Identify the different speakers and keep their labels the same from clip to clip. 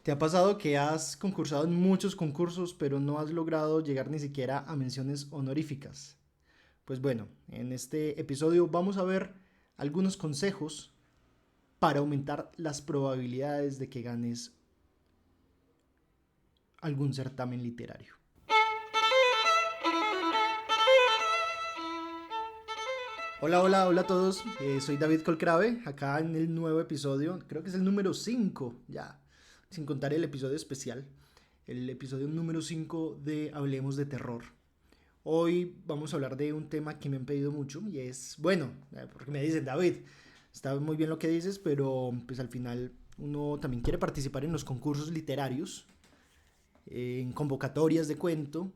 Speaker 1: ¿Te ha pasado que has concursado en muchos concursos pero no has logrado llegar ni siquiera a menciones honoríficas? Pues bueno, en este episodio vamos a ver algunos consejos para aumentar las probabilidades de que ganes algún certamen literario. Hola, hola, hola a todos. Soy David Colcrave, acá en el nuevo episodio, creo que es el número 5 ya, sin contar el episodio especial, el episodio número 5 de Hablemos de Terror. Hoy vamos a hablar de un tema que me han pedido mucho y es, bueno, porque me dicen, David, está muy bien lo que dices, pero pues al final uno también quiere participar en los concursos literarios, en convocatorias de cuento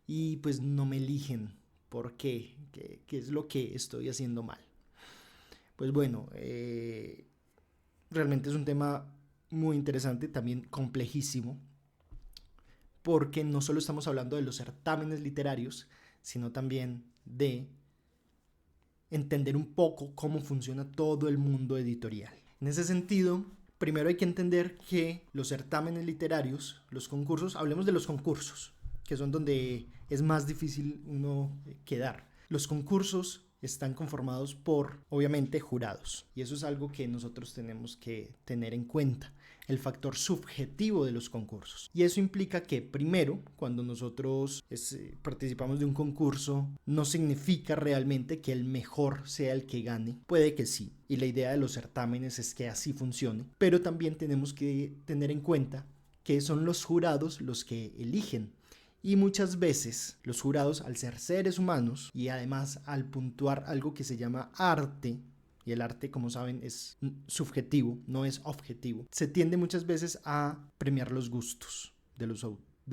Speaker 1: y pues no me eligen. ¿Por qué? ¿Qué es lo que estoy haciendo mal? Pues bueno, realmente es un tema muy interesante, también complejísimo, porque no solo estamos hablando de los certámenes literarios, sino también de entender un poco cómo funciona todo el mundo editorial. En ese sentido, primero hay que entender que los certámenes literarios, los concursos, hablemos de los concursos, que son donde es más difícil uno quedar. Los concursos están conformados por, obviamente, jurados. Y eso es algo que nosotros tenemos que tener en cuenta, el factor subjetivo de los concursos. Y eso implica que, primero, cuando nosotros participamos de un concurso, no significa realmente que el mejor sea el que gane. Puede que sí, y la idea de los certámenes es que así funcione, pero también tenemos que tener en cuenta que son los jurados los que eligen. Y muchas veces los jurados, al ser seres humanos y además al puntuar algo que se llama arte, y el arte, como saben, es subjetivo, no es objetivo, se tiende muchas veces a premiar los gustos de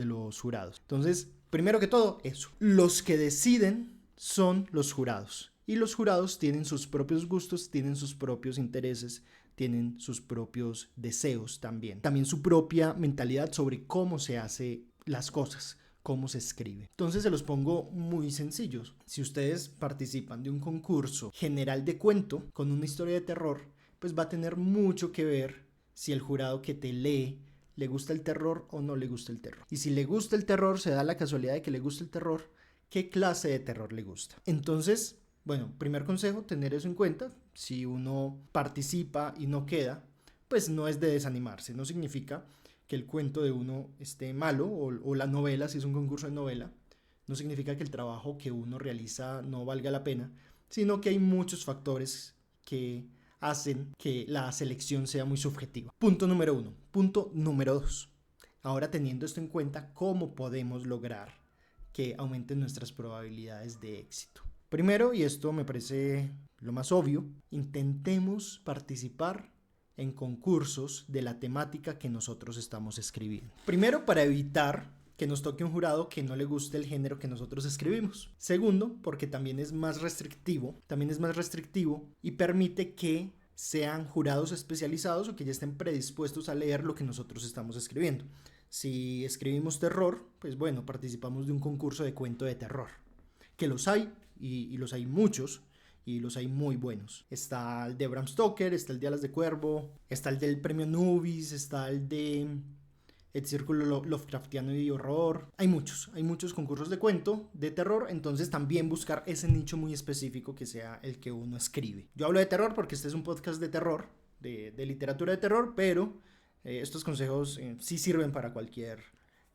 Speaker 1: los jurados. Entonces, primero que todo, eso. Los que deciden son los jurados. Y los jurados tienen sus propios gustos, tienen sus propios intereses, tienen sus propios deseos también. También su propia mentalidad sobre cómo se hace las cosas, cómo se escribe. Entonces se los pongo muy sencillos. Si ustedes participan de un concurso general de cuento con una historia de terror, pues va a tener mucho que ver si el jurado que te lee le gusta el terror o no le gusta el terror. Y si le gusta el terror, se da la casualidad de que le gusta el terror, ¿qué clase de terror le gusta? Entonces, bueno, primer consejo, tener eso en cuenta. Si uno participa y no queda, pues no es de desanimarse, no significa que el cuento de uno esté malo o la novela, si es un concurso de novela, no significa que el trabajo que uno realiza no valga la pena, sino que hay muchos factores que hacen que la selección sea muy subjetiva. Punto número 1. Punto número 2. Ahora teniendo esto en cuenta, ¿cómo podemos lograr que aumenten nuestras probabilidades de éxito? Primero, y esto me parece lo más obvio, intentemos participar en concursos de la temática que nosotros estamos escribiendo. Primero, para evitar que nos toque un jurado que no le guste el género que nosotros escribimos. Segundo, porque también es más restrictivo y permite que sean jurados especializados o que ya estén predispuestos a leer lo que nosotros estamos escribiendo. Si escribimos terror, pues bueno, participamos de un concurso de cuento de terror, que los hay y los hay muchos, y los hay muy buenos. Está el de Bram Stoker, está el de Alas de Cuervo, está el del premio Nubis, está el de el Círculo Lovecraftiano y Horror. Hay muchos concursos de cuento, de terror, entonces también buscar ese nicho muy específico que sea el que uno escribe. Yo hablo de terror porque este es un podcast de terror, de literatura de terror, pero estos consejos sí sirven para cualquier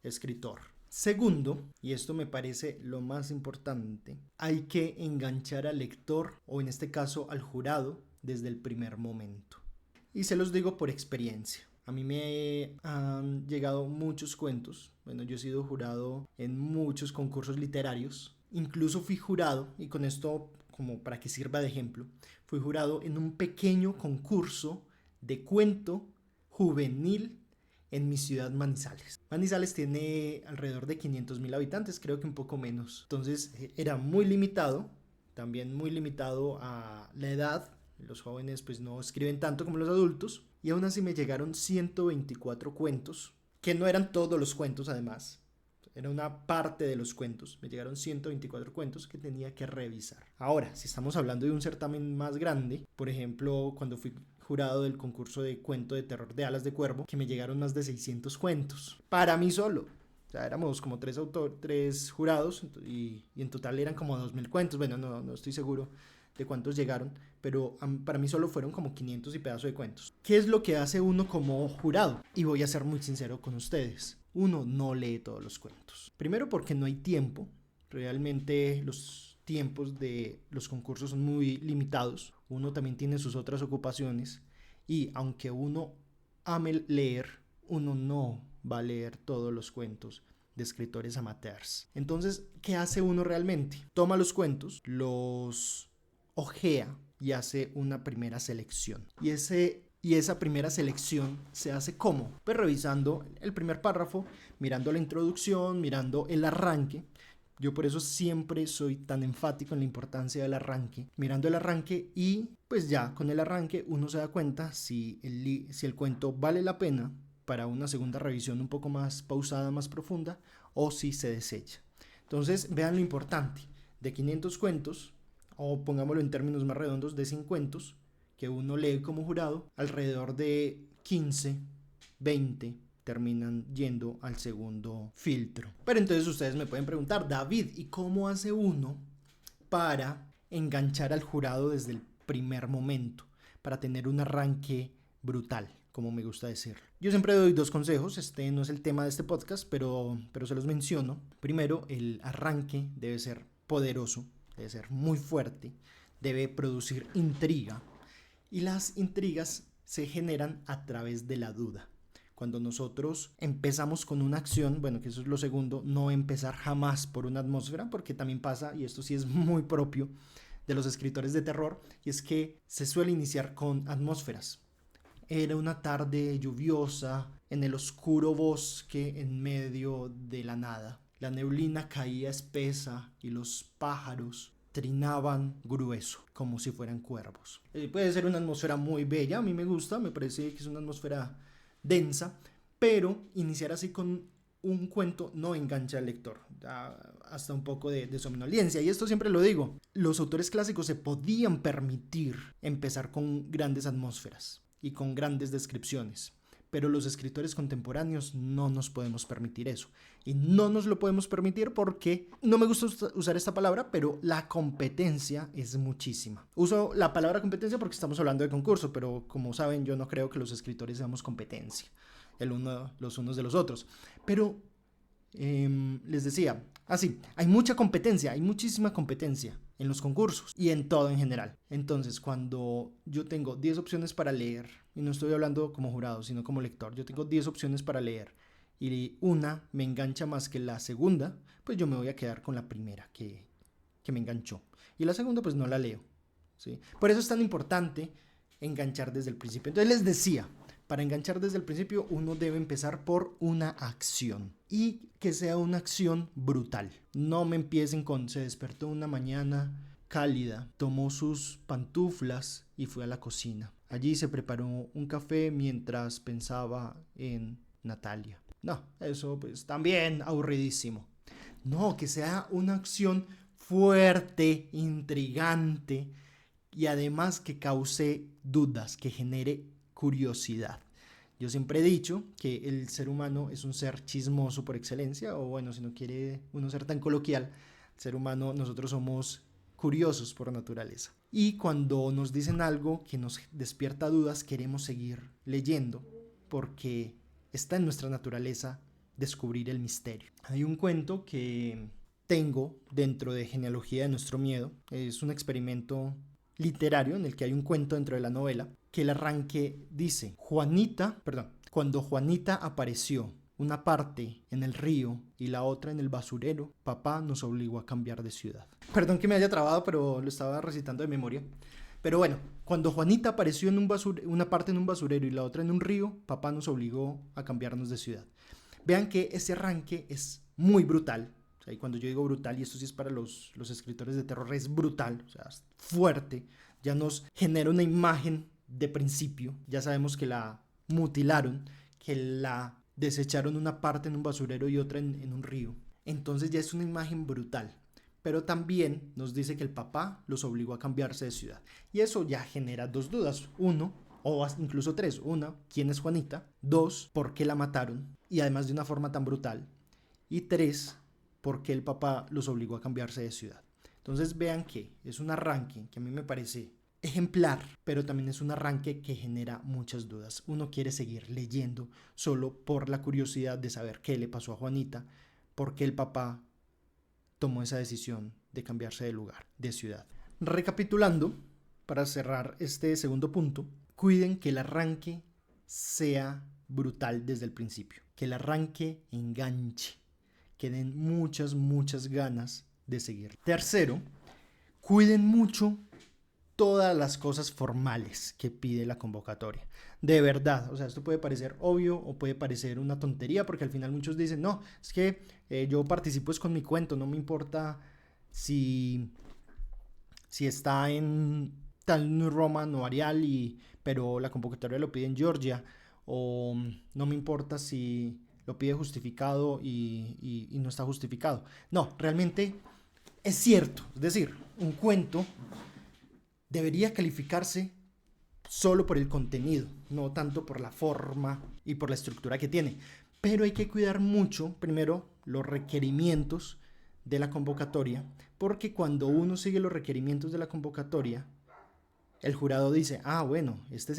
Speaker 1: escritor. Segundo, y esto me parece lo más importante, hay que enganchar al lector, o en este caso al jurado, desde el primer momento. Y se los digo por experiencia. A mí me han llegado muchos cuentos. Bueno, yo he sido jurado en muchos concursos literarios. Incluso fui jurado, y con esto como para que sirva de ejemplo, fui jurado en un pequeño concurso de cuento juvenil en mi ciudad Manizales. Manizales tiene alrededor de 500,000 habitantes, creo que un poco menos. Entonces era muy limitado, también muy limitado a la edad. Los jóvenes pues no escriben tanto como los adultos. Y aún así me llegaron 124 cuentos, que no eran todos los cuentos además. Era una parte de los cuentos. Me llegaron 124 cuentos que tenía que revisar. Ahora, si estamos hablando de un certamen más grande, por ejemplo, cuando fui jurado del concurso de cuento de terror de Alas de Cuervo, que me llegaron más de 600 cuentos, para mí solo. O sea, éramos como tres jurados y en total eran como 2000 cuentos. Bueno, no estoy seguro de cuántos llegaron, pero para mí solo fueron como 500 y pedazo de cuentos. ¿Qué es lo que hace uno como jurado? Y voy a ser muy sincero con ustedes. Uno no lee todos los cuentos. Primero porque no hay tiempo. Realmente los tiempos de los concursos son muy limitados. Uno también tiene sus otras ocupaciones. Y aunque uno ame leer, uno no va a leer todos los cuentos de escritores amateurs. Entonces, ¿qué hace uno realmente? Toma los cuentos, los ojea y hace una primera selección. Y esa primera selección se hace ¿cómo? Pues revisando el primer párrafo, mirando la introducción, mirando el arranque. Yo por eso siempre soy tan enfático en la importancia del arranque. Mirando el arranque y pues ya con el arranque uno se da cuenta si el cuento vale la pena para una segunda revisión un poco más pausada, más profunda, o si se desecha. Entonces vean lo importante. De 500 cuentos, o pongámoslo en términos más redondos, de 100 cuentos que uno lee como jurado, alrededor de 15, 20 terminan yendo al segundo filtro. Pero entonces ustedes me pueden preguntar, David, ¿y cómo hace uno para enganchar al jurado desde el primer momento? Para tener un arranque brutal, como me gusta decirlo. Yo siempre doy 2 consejos, este no es el tema de este podcast, pero se los menciono. Primero, el arranque debe ser poderoso, debe ser muy fuerte, debe producir intriga, y las intrigas se generan a través de la duda. Cuando nosotros empezamos con una acción, bueno, que eso es lo segundo, no empezar jamás por una atmósfera, porque también pasa, y esto sí es muy propio de los escritores de terror, y es que se suele iniciar con atmósferas. Era una tarde lluviosa en el oscuro bosque en medio de la nada. La neblina caía espesa y los pájaros trinaban grueso, como si fueran cuervos. Puede ser una atmósfera muy bella, a mí me gusta, me parece que es una atmósfera densa, pero iniciar así con un cuento no engancha al lector, hasta un poco de somnolencia. Y esto siempre lo digo, los autores clásicos se podían permitir empezar con grandes atmósferas y con grandes descripciones, pero los escritores contemporáneos no nos podemos permitir eso. Y no nos lo podemos permitir porque, no me gusta usar esta palabra, pero la competencia es muchísima. Uso la palabra competencia porque estamos hablando de concurso, pero como saben, yo no creo que los escritores seamos competencia, los unos de los otros. Pero les decía, hay mucha competencia, hay muchísima competencia en los concursos y en todo en general. Entonces, cuando yo tengo 10 opciones para leer, y no estoy hablando como jurado, sino como lector, yo tengo 10 opciones para leer y una me engancha más que la segunda, pues yo me voy a quedar con la primera que me enganchó. Y la segunda pues no la leo, ¿sí? Por eso es tan importante enganchar desde el principio. Entonces les decía, para enganchar desde el principio uno debe empezar por una acción y que sea una acción brutal. No me empiecen con se despertó una mañana cálida, tomó sus pantuflas y fue a la cocina. Allí se preparó un café mientras pensaba en Natalia. No, eso pues también aburridísimo. No, que sea una acción fuerte, intrigante y además que cause dudas, que genere curiosidad. Yo siempre he dicho que el ser humano es un ser chismoso por excelencia, o bueno, si no quiere uno ser tan coloquial, el ser humano, nosotros somos curiosos por naturaleza. Y cuando nos dicen algo que nos despierta dudas, queremos seguir leyendo porque está en nuestra naturaleza descubrir el misterio. Hay un cuento que tengo dentro de Genealogía de nuestro miedo. Es un experimento literario en el que hay un cuento dentro de la novela que el arranque dice cuando Juanita apareció, una parte en el río y la otra en el basurero, papá nos obligó a cambiar de ciudad. Perdón que me haya trabado, pero lo estaba recitando de memoria. Pero bueno, cuando Juanita apareció en una parte en un basurero y la otra en un río, papá nos obligó a cambiarnos de ciudad. Vean que ese arranque es muy brutal. O sea, y cuando yo digo brutal, y esto sí es para los escritores de terror, es brutal, o sea, es fuerte. Ya nos genera una imagen de principio. Ya sabemos que la mutilaron, que la desecharon una parte en un basurero y otra en un río. Entonces ya es una imagen brutal. Pero también nos dice que el papá los obligó a cambiarse de ciudad. Y eso ya genera 2 dudas. Uno, o incluso 3. 1, ¿quién es Juanita? 2, ¿por qué la mataron? Y además de una forma tan brutal. Y 3, ¿por qué el papá los obligó a cambiarse de ciudad? Entonces vean que es un arranque que a mí me parece ejemplar, pero también es un arranque que genera muchas dudas. Uno quiere seguir leyendo solo por la curiosidad de saber qué le pasó a Juanita, por qué el papá tomó esa decisión de cambiarse de lugar, de ciudad. Recapitulando, para cerrar este segundo punto, cuiden que el arranque sea brutal desde el principio, que el arranque enganche, que den muchas ganas de seguir. Tercero, cuiden mucho todas las cosas formales que pide la convocatoria. De verdad, o sea, esto puede parecer obvio o puede parecer una tontería, porque al final muchos dicen, no, es que yo participo es con mi cuento, no me importa si está en tal New Roman o Arial, pero la convocatoria lo pide en Georgia, o no me importa si lo pide justificado y no está justificado. No, realmente es cierto, es decir, un cuento debería calificarse solo por el contenido, no tanto por la forma y por la estructura que tiene. Pero hay que cuidar mucho, primero, los requerimientos de la convocatoria, porque cuando uno sigue los requerimientos de la convocatoria, el jurado dice, bueno, esta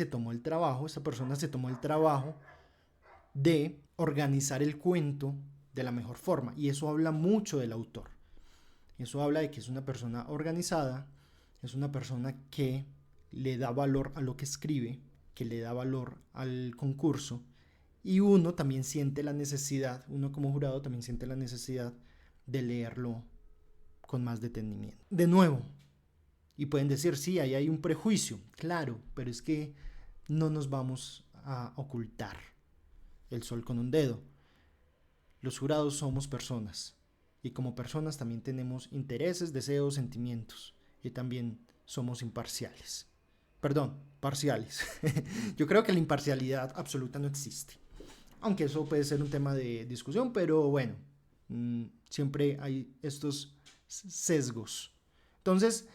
Speaker 1: persona se tomó el trabajo de organizar el cuento de la mejor forma, y eso habla mucho del autor. Eso habla de que es una persona organizada, es una persona que le da valor a lo que escribe, que le da valor al concurso, y uno también siente la necesidad, uno como jurado también siente la necesidad de leerlo con más detenimiento. De nuevo, y pueden decir, sí, ahí hay un prejuicio, claro, pero es que no nos vamos a ocultar el sol con un dedo. Los jurados somos personas, y como personas también tenemos intereses, deseos, sentimientos, y también somos imparciales. Perdón, parciales. Yo creo que la imparcialidad absoluta no existe, aunque eso puede ser un tema de discusión, pero bueno, siempre hay estos sesgos. Entonces,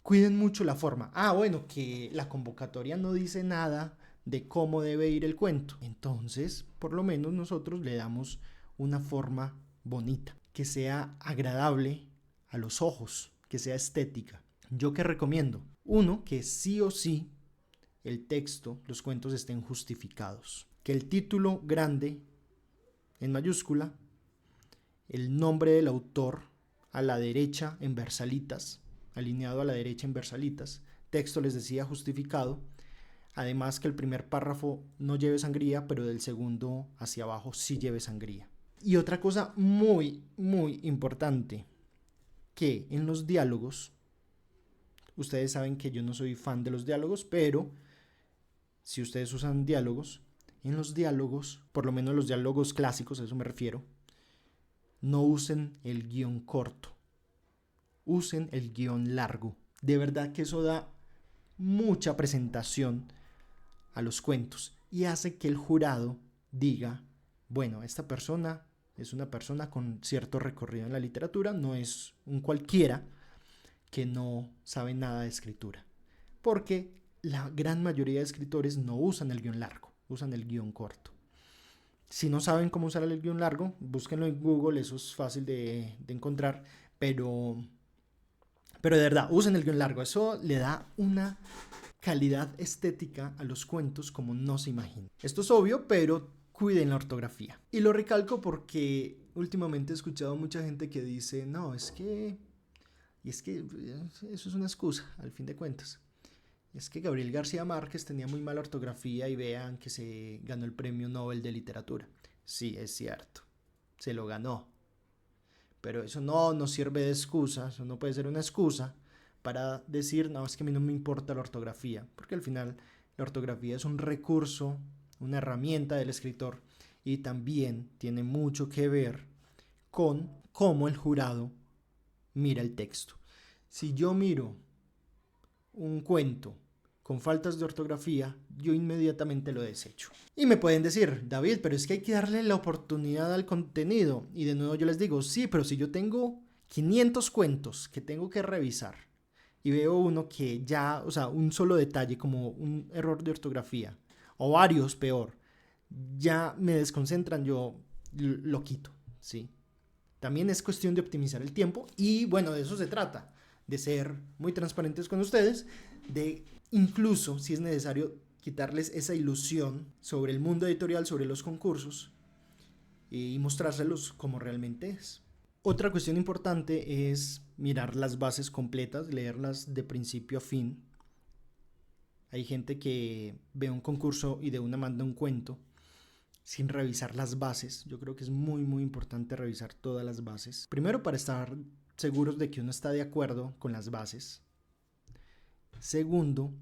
Speaker 1: cuiden mucho la forma. Bueno, que la convocatoria no dice nada de cómo debe ir el cuento. Entonces, por lo menos nosotros le damos una forma bonita, que sea agradable a los ojos, que sea estética. ¿Yo qué recomiendo? Uno, que sí o sí el texto, los cuentos estén justificados. Que el título grande, en mayúscula, el nombre del autor a la derecha en versalitas, alineado a la derecha en versalitas, texto les decía justificado, además que el primer párrafo no lleve sangría, pero del segundo hacia abajo sí lleve sangría. Y otra cosa muy importante, que en los diálogos, ustedes saben que yo no soy fan de los diálogos, pero si ustedes usan diálogos, en los diálogos, por lo menos los diálogos clásicos, a eso me refiero, no usen el guión corto, usen el guión largo. De verdad que eso da mucha presentación a los cuentos y hace que el jurado diga, bueno, esta persona es una persona con cierto recorrido en la literatura, no es un cualquiera que no sabe nada de escritura. Porque la gran mayoría de escritores no usan el guión largo, usan el guión corto. Si no saben cómo usar el guión largo, búsquenlo en Google, eso es fácil de encontrar, pero de verdad, usen el guión largo, eso le da una calidad estética a los cuentos como no se imagina. Esto es obvio, pero cuiden la ortografía. Y lo recalco porque últimamente he escuchado mucha gente que dice, no, es que eso es una excusa, al fin de cuentas. Es que Gabriel García Márquez tenía muy mala ortografía y vean que se ganó el premio Nobel de Literatura. Sí, es cierto, se lo ganó. Pero eso no sirve de excusa, eso no puede ser una excusa para decir, no, es que a mí no me importa la ortografía, porque al final la ortografía es un recurso, una herramienta del escritor y también tiene mucho que ver con cómo el jurado mira el texto. Si yo miro un cuento con faltas de ortografía, yo inmediatamente lo desecho. Y me pueden decir, David, pero es que hay que darle la oportunidad al contenido. Y de nuevo yo les digo, sí, pero si yo tengo 500 cuentos que tengo que revisar y veo uno que ya, o sea, un solo detalle como un error de ortografía, o varios peor, ya me desconcentran, yo lo quito, ¿sí? También es cuestión de optimizar el tiempo y bueno, de eso se trata, de ser muy transparentes con ustedes, de incluso, si es necesario, quitarles esa ilusión sobre el mundo editorial, sobre los concursos y mostrárselos como realmente es. Otra cuestión importante es mirar las bases completas, leerlas de principio a fin. Hay gente que ve un concurso y de una manda un cuento sin revisar las bases. Yo creo que es muy muy importante revisar todas las bases. Primero, para estar seguros de que uno está de acuerdo con las bases. Segundo,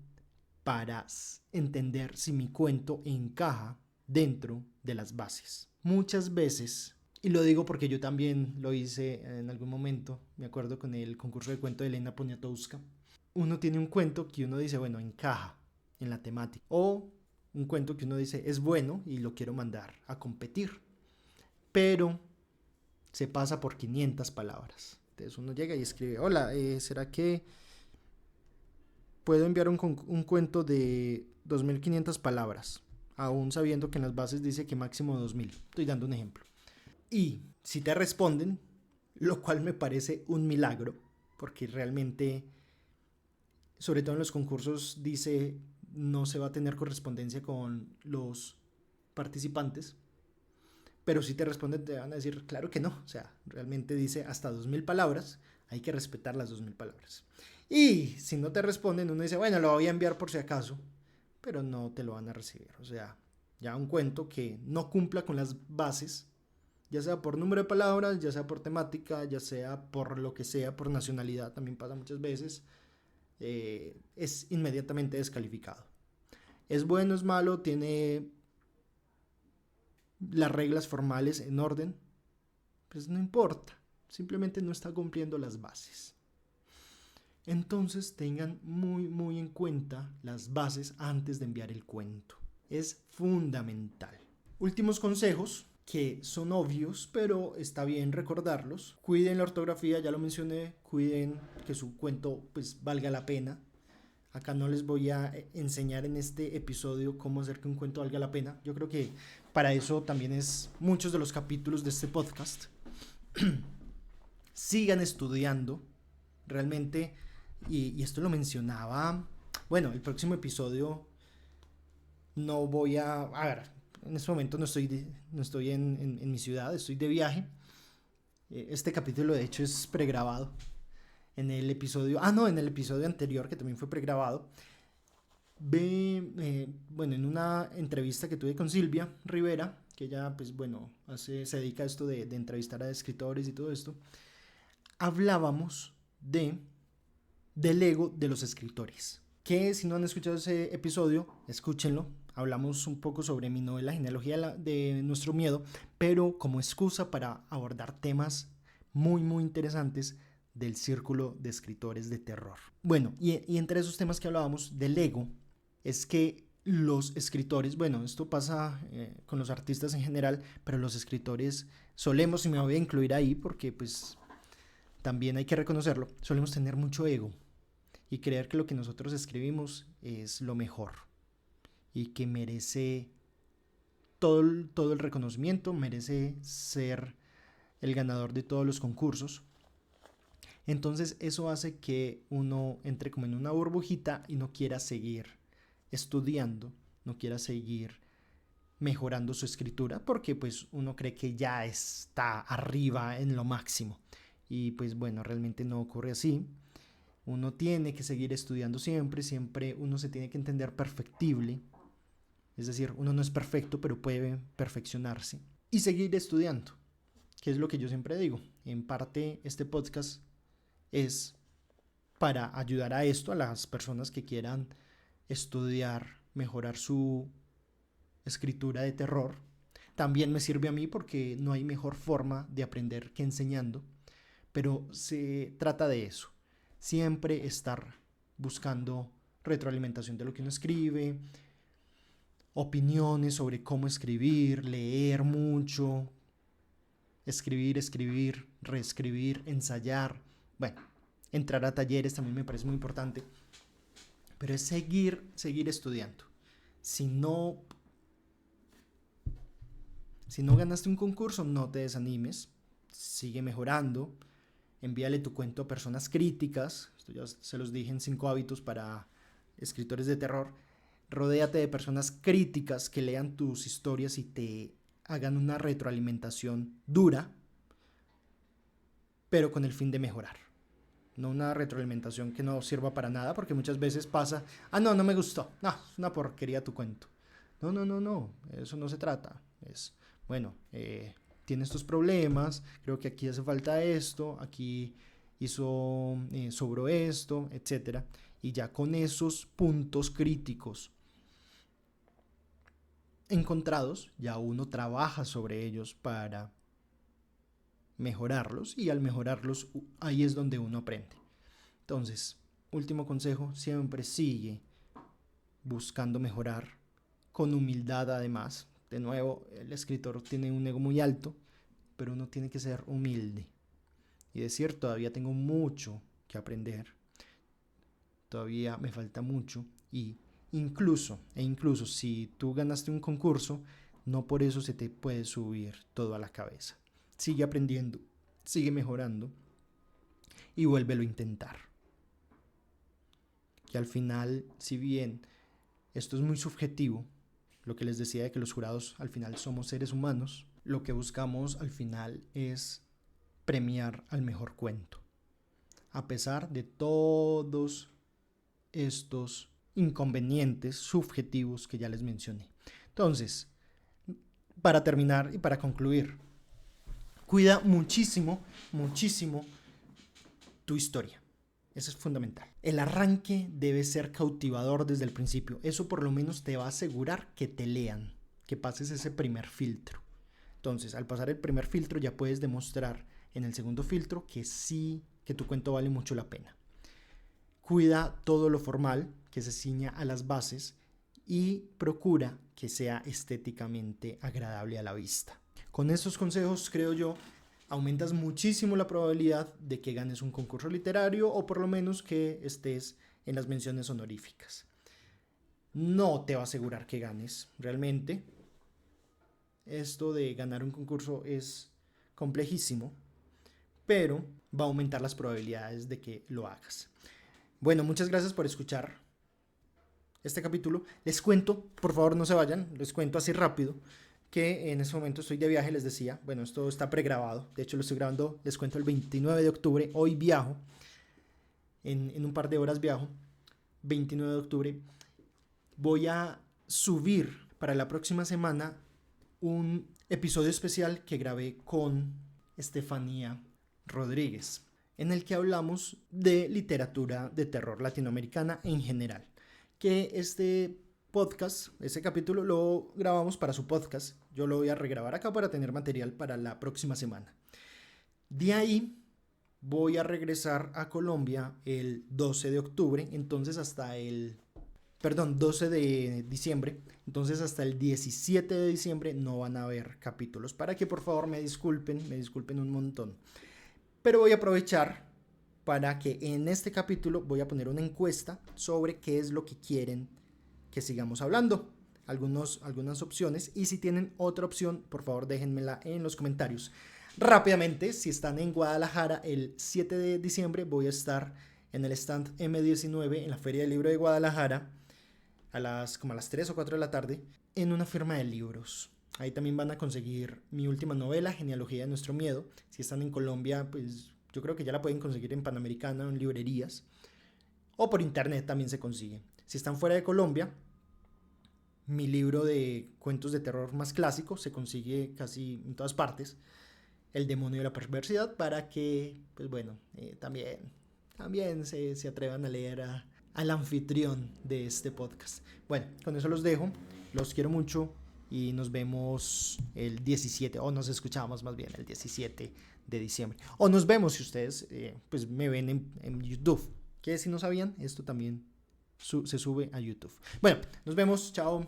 Speaker 1: para entender si mi cuento encaja dentro de las bases. Muchas veces, y lo digo porque yo también lo hice en algún momento, me acuerdo con el concurso de cuento de Elena Poniatowska, uno tiene un cuento que uno dice, bueno, encaja en la temática, o un cuento que uno dice, es bueno y lo quiero mandar a competir, pero se pasa por 500 palabras. Entonces uno llega y escribe, hola, ¿será que puedo enviar un cuento de 2500 palabras? Aún sabiendo que en las bases dice que máximo 2000. Estoy dando un ejemplo. Y si te responden, lo cual me parece un milagro, porque realmente, sobre todo en los concursos, dice no se va a tener correspondencia con los participantes, pero si te responden te van a decir claro que no, o sea, realmente dice hasta 2000 palabras, hay que respetar las 2000 palabras. Y si no te responden, uno dice, bueno, lo voy a enviar por si acaso, pero no te lo van a recibir. O sea, ya un cuento que no cumpla con las bases, ya sea por número de palabras, ya sea por temática, ya sea por lo que sea, por nacionalidad, también pasa muchas veces, es inmediatamente descalificado. Es bueno, es malo, tiene las reglas formales en orden, pues no importa, simplemente no está cumpliendo las bases. Entonces tengan muy muy en cuenta las bases antes de enviar el cuento. Es fundamental. Últimos consejos que son obvios, pero está bien recordarlos. Cuiden la ortografía, ya lo mencioné, cuiden que su cuento pues valga la pena. Acá no les voy a enseñar en este episodio cómo hacer que un cuento valga la pena. Yo creo que para eso también es muchos de los capítulos de este podcast. Sigan estudiando. Realmente, y esto lo mencionaba, bueno, el próximo episodio no voy a ver, en este momento no estoy en mi ciudad, estoy de viaje. Este capítulo de hecho es pregrabado. En el episodio anterior, que también fue pregrabado, bueno, en una entrevista que tuve con Silvia Rivera, que ella, pues bueno, se dedica a esto de entrevistar a escritores y todo esto, hablábamos del ego de los escritores. Que si no han escuchado ese episodio, escúchenlo. Hablamos un poco sobre mi novela Genealogía de Nuestro Miedo, pero como excusa para abordar temas muy muy interesantes del círculo de escritores de terror. Bueno, y entre esos temas que hablábamos del ego, es que los escritores, bueno, esto pasa con los artistas en general, pero los escritores solemos, y me voy a incluir ahí porque pues también hay que reconocerlo, solemos tener mucho ego y creer que lo que nosotros escribimos es lo mejor y que merece todo el reconocimiento, merece ser el ganador de todos los concursos. Entonces eso hace que uno entre como en una burbujita y no quiera seguir estudiando, no quiera seguir mejorando su escritura, porque pues uno cree que ya está arriba en lo máximo. Y pues bueno, realmente no ocurre así. Uno tiene que seguir estudiando siempre uno se tiene que entender perfectible. Es decir, uno no es perfecto, pero puede perfeccionarse y seguir estudiando, que es lo que yo siempre digo. En parte este podcast es para ayudar a esto, a las personas que quieran estudiar, mejorar su escritura de terror. También me sirve a mí porque no hay mejor forma de aprender que enseñando, pero se trata de eso, siempre estar buscando retroalimentación de lo que uno escribe, opiniones sobre cómo escribir, leer mucho, escribir, reescribir, ensayar. Bueno, entrar a talleres también me parece muy importante, pero es seguir estudiando. Si no ganaste un concurso, no te desanimes, sigue mejorando, envíale tu cuento a personas críticas, esto ya se los dije en 5 hábitos para escritores de terror. Rodéate de personas críticas que lean tus historias y te hagan una retroalimentación dura, pero con el fin de mejorar. No una retroalimentación que no sirva para nada, porque muchas veces pasa, no me gustó, no, es una porquería tu cuento. No, eso no se trata. Es, bueno, tiene estos problemas, creo que aquí hace falta esto, aquí sobró esto, etcétera. Y ya con esos puntos críticos encontrados, ya uno trabaja sobre ellos para mejorarlos, y al mejorarlos ahí es donde uno aprende. Entonces, último consejo, siempre sigue buscando mejorar, con humildad además. De nuevo, el escritor tiene un ego muy alto, pero uno tiene que ser humilde y decir, todavía tengo mucho que aprender, todavía me falta mucho, y incluso si tú ganaste un concurso, no por eso se te puede subir todo a la cabeza. Sigue aprendiendo, sigue mejorando y vuélvelo a intentar. Que al final, si bien esto es muy subjetivo, lo que les decía de que los jurados al final somos seres humanos, lo que buscamos al final es premiar al mejor cuento, a pesar de todos estos inconvenientes subjetivos que ya les mencioné. Entonces, para terminar y para concluir, cuida muchísimo tu historia. Eso es fundamental. El arranque debe ser cautivador desde el principio. Eso por lo menos te va a asegurar que te lean, que pases ese primer filtro. Entonces, al pasar el primer filtro ya puedes demostrar en el segundo filtro que sí, que tu cuento vale mucho la pena. Cuida todo lo formal, que se ciña a las bases, y procura que sea estéticamente agradable a la vista. Con estos consejos, creo yo, aumentas muchísimo la probabilidad de que ganes un concurso literario, o por lo menos que estés en las menciones honoríficas. No te va a asegurar que ganes, realmente. Esto de ganar un concurso es complejísimo, pero va a aumentar las probabilidades de que lo hagas. Bueno, muchas gracias por escuchar este capítulo. Les cuento, por favor no se vayan, les cuento así rápido, que en este momento estoy de viaje, les decía. Bueno, esto está pregrabado, de hecho lo estoy grabando, les cuento, el 29 de octubre, hoy viajo, en un par de horas viajo, 29 de octubre, voy a subir para la próxima semana un episodio especial que grabé con Estefanía Rodríguez, en el que hablamos de literatura de terror latinoamericana en general. Que este podcast, ese capítulo lo grabamos para su podcast. Yo lo voy a regrabar acá para tener material para la próxima semana. De ahí voy a regresar a Colombia el 12 de octubre, entonces hasta el 12 de diciembre, entonces hasta el 17 de diciembre no van a haber capítulos, para que por favor me disculpen un montón. Pero voy a aprovechar para que en este capítulo voy a poner una encuesta sobre qué es lo que quieren que sigamos hablando, algunas opciones, y si tienen otra opción, por favor déjenmela en los comentarios. Rápidamente, si están en Guadalajara, el 7 de diciembre voy a estar en el stand M19 en la Feria del Libro de Guadalajara como a las 3 o 4 de la tarde, en una firma de libros. Ahí también van a conseguir mi última novela, Genealogía de Nuestro Miedo. Si están en Colombia, pues yo creo que ya la pueden conseguir en Panamericana o en librerías, o por internet también se consigue. Si están fuera de Colombia, mi libro de cuentos de terror más clásico se consigue casi en todas partes, El demonio de la perversidad, para que, pues bueno, también se atrevan a leer al anfitrión de este podcast. Bueno, con eso los dejo, los quiero mucho y nos vemos el 17, o nos escuchamos más bien el 17 de diciembre. O nos vemos si ustedes pues me ven en YouTube, que si no sabían, esto también se sube a YouTube. Bueno, nos vemos, chao.